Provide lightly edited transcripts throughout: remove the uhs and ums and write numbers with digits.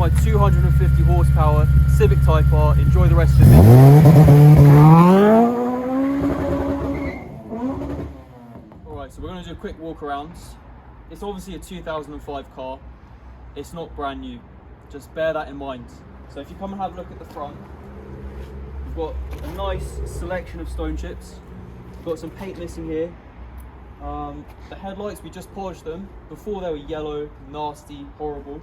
my 250 horsepower Civic Type R. Enjoy the rest of the video. Alright, so we're going to do a quick walk around. It's obviously a 2005 car. It's not brand new. Just bear that in mind. So if you come and have a look at the front, we've got a nice selection of stone chips. We've got some paint missing here. The headlights, we just polished them. Before they were yellow, nasty, horrible.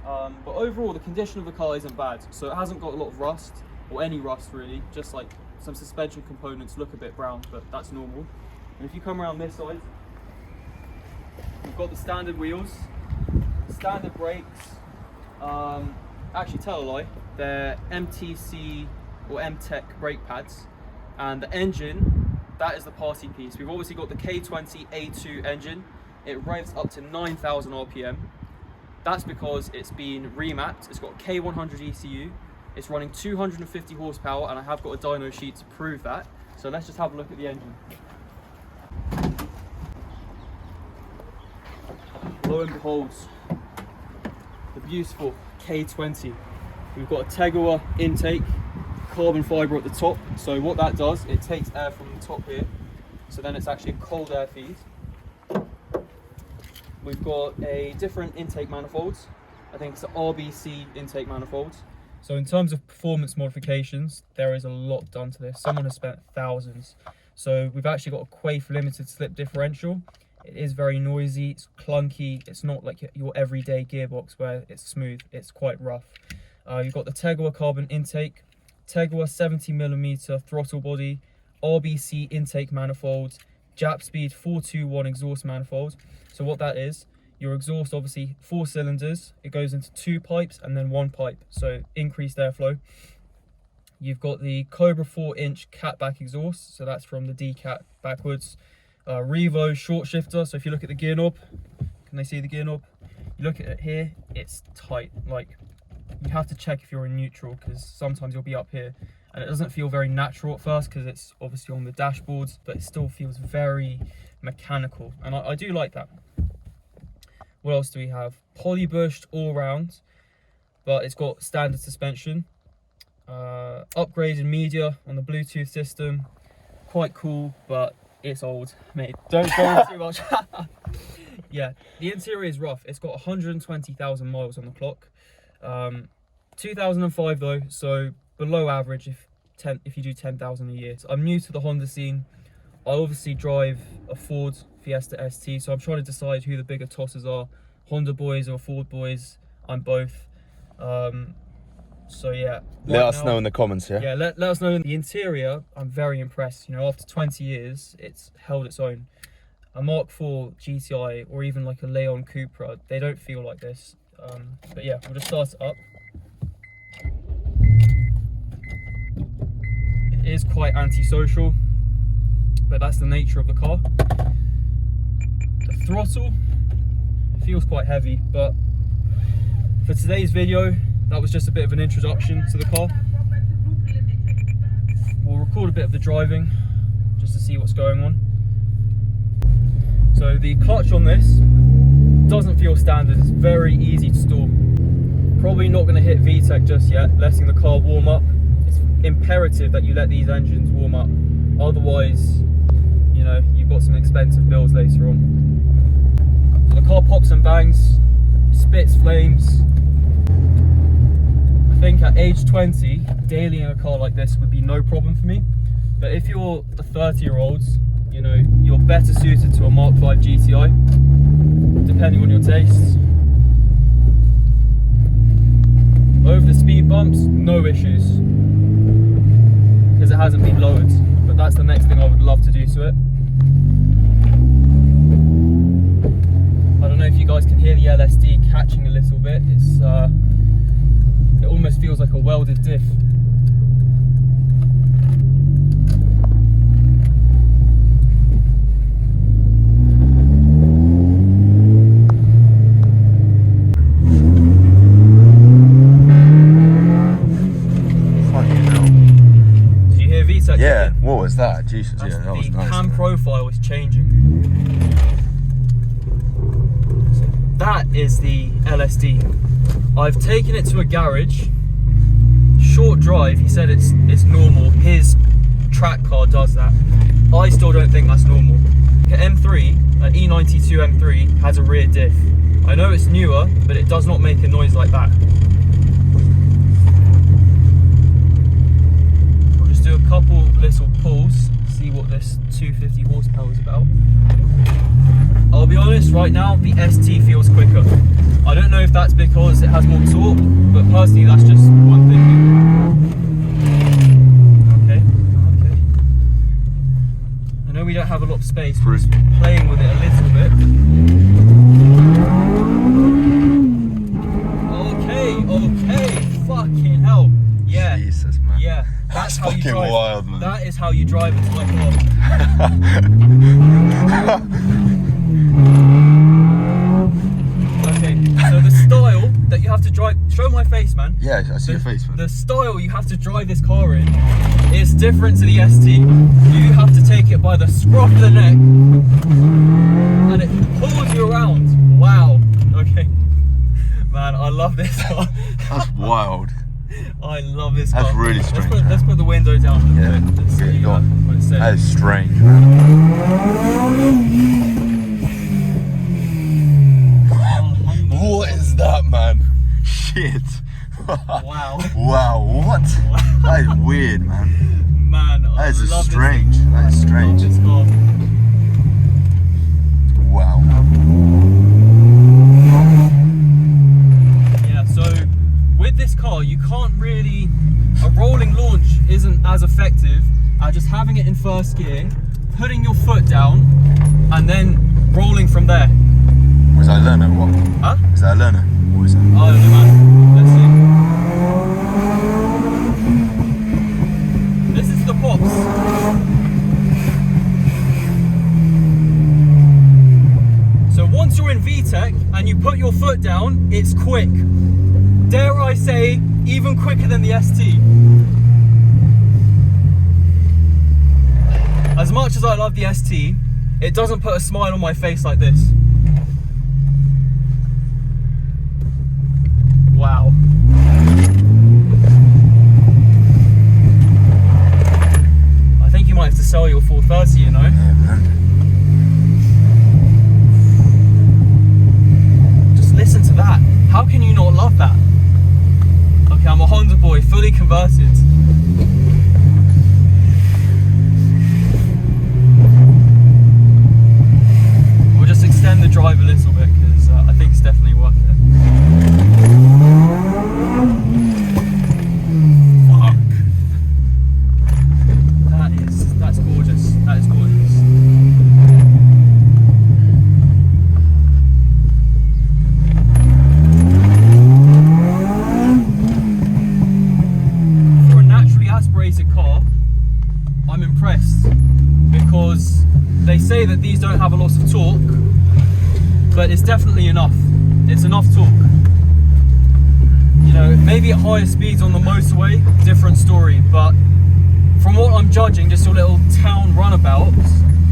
But overall, the condition of the car isn't bad. So it hasn't got a lot of rust, or any rust really. Just like some suspension components look a bit brown, but that's normal. And if you come around this side, we've got the standard wheels, standard brakes. Actually, tell a lie, they're MTC or VTEC brake pads, and the engine, that is the party piece. We've obviously got the K20 A2 engine. It revs up to 9,000 RPM. That's because it's been remapped. It's got K100 ECU. It's running 250 horsepower, and I have got a dyno sheet to prove that. So let's just have a look at the engine. Lo and behold, the beautiful K20. We've got a Tegua intake, carbon fibre at the top. So what that does, it takes air from the top here. So then it's actually a cold air feed. We've got a different intake manifold. I think it's an RBC intake manifold. So in terms of performance modifications, there is a lot done to this. Someone has spent thousands. So we've actually got a Quaife limited slip differential. It is very noisy, it's clunky, it's not like your everyday gearbox where it's smooth, it's quite rough. You've got the Tegua carbon intake, Tegua 70mm throttle body, RBC intake manifold, Jap Speed 421 exhaust manifold. So what that is, your exhaust obviously 4 cylinders, it goes into 2 pipes and then 1 pipe, so increased airflow. You've got the Cobra 4-inch catback exhaust, so that's from the D-cat backwards. Revo short shifter, so if you look at the gear knob, can they see the gear knob? You look at it here, it's tight. Like, you have to check if you're in neutral, because sometimes you'll be up here and it doesn't feel very natural at first because it's obviously on the dashboard, but it still feels very mechanical, and I do like that. What else do we have? Polybushed all round, but it's got standard suspension. Upgraded media on the Bluetooth system, quite cool, but it's old, mate. Don't go on too much. Yeah, the interior is rough. It's got 120,000 miles on the clock. 2005 though, so below average if you do 10,000 a year. So I'm new to the Honda scene. I obviously drive a Ford Fiesta ST, so I'm trying to decide who the bigger tossers are, Honda boys or Ford boys. I'm both. So yeah, let us know in the comments. Yeah, let us know. The interior, I'm very impressed. You know, after 20 years, it's held its own. A Mark IV GTI or even like a Leon Cupra, they don't feel like this. But yeah, we'll just start it up. It is quite antisocial, but that's the nature of the car. The throttle feels quite heavy, but for today's video, that was just a bit of an introduction to the car. We'll record a bit of the driving just to see what's going on. So the clutch on this doesn't feel standard, it's very easy to stall. Probably not going to hit VTEC just yet, letting the car warm up. It's imperative that you let these engines warm up, otherwise, you know, you've got some expensive bills later on. So the car pops and bangs, spits flames. I think at age 20, dailying a car like this would be no problem for me. But if you're a 30-year-old, you know, you're better suited to a Mark V GTI, depending on your tastes. Over the speed bumps, no issues, because it hasn't been lowered. But that's the next thing I would love to do to it. I don't know if you guys can hear the LSD catching a little bit. It almost feels like a welded diff. Did you hear VTEC? Yeah, what was that? Jesus, yeah, that was nice. The cam profile is changing. So that is the LSD. I've taken it to a garage. Short drive, he said it's normal. His track car does that. I still don't think that's normal. M3, E92 M3 has a rear diff. I know it's newer, but it does not make a noise like that. I'll just do a couple little pulls, see what this 250 horsepower is about. I'll be honest, right now the ST feels quicker. I don't know if that's because it has more torque, but personally that's just one thing. Okay. I know we don't have a lot of space, we're just playing with it a little bit. Okay, fucking hell. Yeah. Jesus, man. Yeah. That's how you drive. Wild, man. That is how you drive it like a Okay, so the style that you have to drive, show my face, man. Yeah, I see your face, man. The style you have to drive this car in is different to the ST. You have to take it by the scruff of the neck and it pulls you around. Wow. Okay. Man, I love this car. That's wild. I love this car. That's really strange. Let's put the window down. Yeah, Let's see go on. what it says. That is strange, man. What is that, man? Shit. Wow. Wow, what? That is weird, man. Man, That is love strange. That is strange. This car. Wow. Yeah, so with this car, you can't really, a rolling launch isn't as effective as just having it in first gear, putting your foot down, and then rolling from there. Was that a learner or what? Huh? Is that a learner? What is that? I don't know, man. Let's see. This is the pops. So once you're in VTEC and you put your foot down, it's quick. Dare I say, even quicker than the ST. As much as I love the ST, it doesn't put a smile on my face like this. Wow. I think you might have to sell your 430, you know? Yeah, man. Just listen to that. How can you not love that? Okay, I'm a Honda boy, fully converted. We'll just extend the drive a little bit because I think it's definitely worth it. Fuck. That's gorgeous. That is gorgeous. For a naturally aspirated car, I'm impressed because they say that these don't have a lot of torque, but it's definitely enough. It's enough torque. You know, maybe at higher speeds on the motorway, different story, but from what I'm judging, just your little town runabout,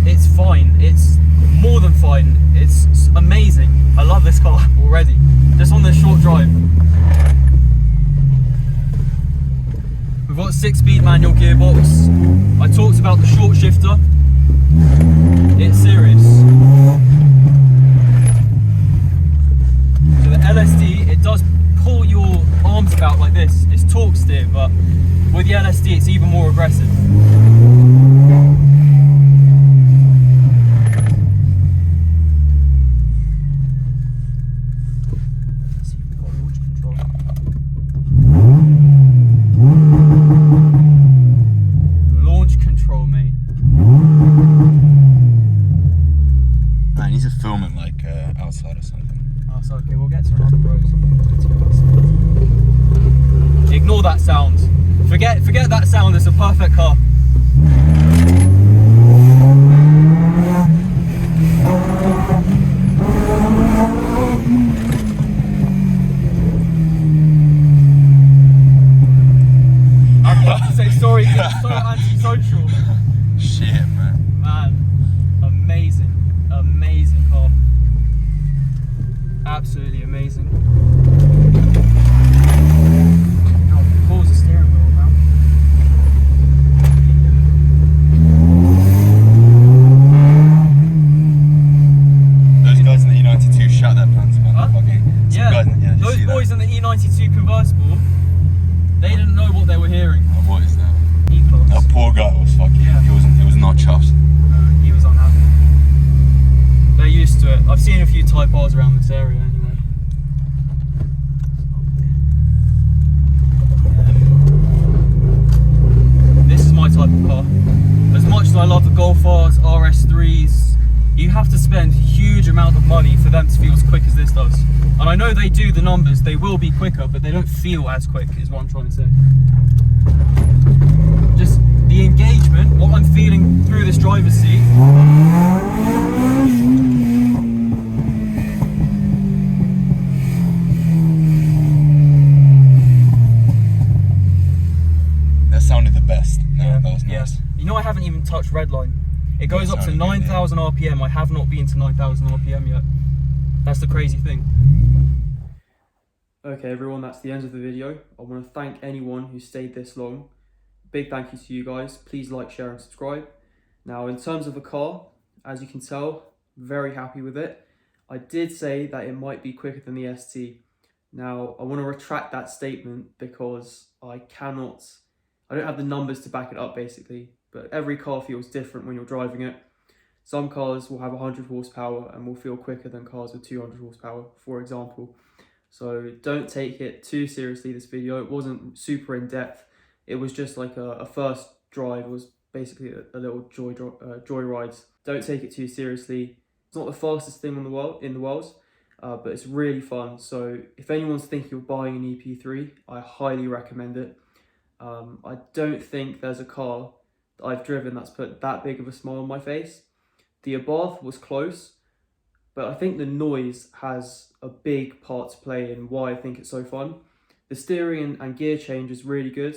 it's fine. It's more than fine. It's amazing. I love this car already, just on this short drive. We've got a 6-speed manual gearbox. I talked about the short shifter. It's serious. So the LSD, it does pull your arms about like this. It's torque steer, but with the LSD it's even more aggressive. Let's see if we've got launch control. Launch control, mate. Man, he's a filming like outside or something. Oh, so okay, we'll get to another road. Ignore that sound. Forget that sound. It's a perfect car. I have to say sorry. It's so antisocial. Shit, man. Man, amazing, amazing car. Absolutely amazing. first ball, they didn't know what they were hearing. Oh, what is that? E-class. That poor guy was fucking. Yeah. He was not chuffed. No, he was unhappy. They're used to it. I've seen a few Type Rs around this area anyway. This is my type of car. As much as I love the Golf Rs, RS3s, you have to spend a huge amount of money for them to feel as quick as this does. And I know they do the numbers, they will be quicker, but they don't feel as quick, is what I'm trying to say. Just the engagement, what I'm feeling through this driver's seat. That sounded the best. No, Yeah, that was nice. yeah. You know, I haven't even touched redline. It goes up to sounded good, 9,000 RPM. I have not been to 9,000 RPM yet. That's the crazy thing. Okay, everyone, that's the end of the video. I want to thank anyone who stayed this long. Big thank you to you guys. Please like, share, and subscribe. Now, in terms of the car, as you can tell, very happy with it. I did say that it might be quicker than the ST. Now, I want to retract that statement because I don't have the numbers to back it up, basically. But every car feels different when you're driving it. Some cars will have 100 horsepower and will feel quicker than cars with 200 horsepower, for example. So don't take it too seriously, this video. It wasn't super in-depth. It was just like a first drive. It was basically a little joyride. Don't take it too seriously. It's not the fastest thing in the world, but it's really fun. So if anyone's thinking of buying an EP3, I highly recommend it. I don't think there's a car that I've driven that's put that big of a smile on my face. The Abarth was close, but I think the noise has a big part to play in why I think it's so fun. The steering and gear change is really good,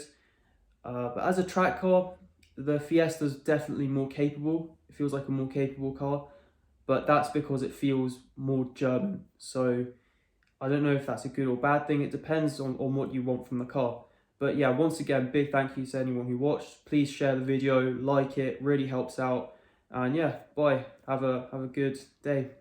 but as a track car, the Fiesta's definitely more capable. It feels like a more capable car, but that's because it feels more German. So I don't know if that's a good or bad thing. It depends on what you want from the car. But yeah, once again, big thank you to anyone who watched. Please share the video, like it, really helps out. And yeah, bye. Have a good day.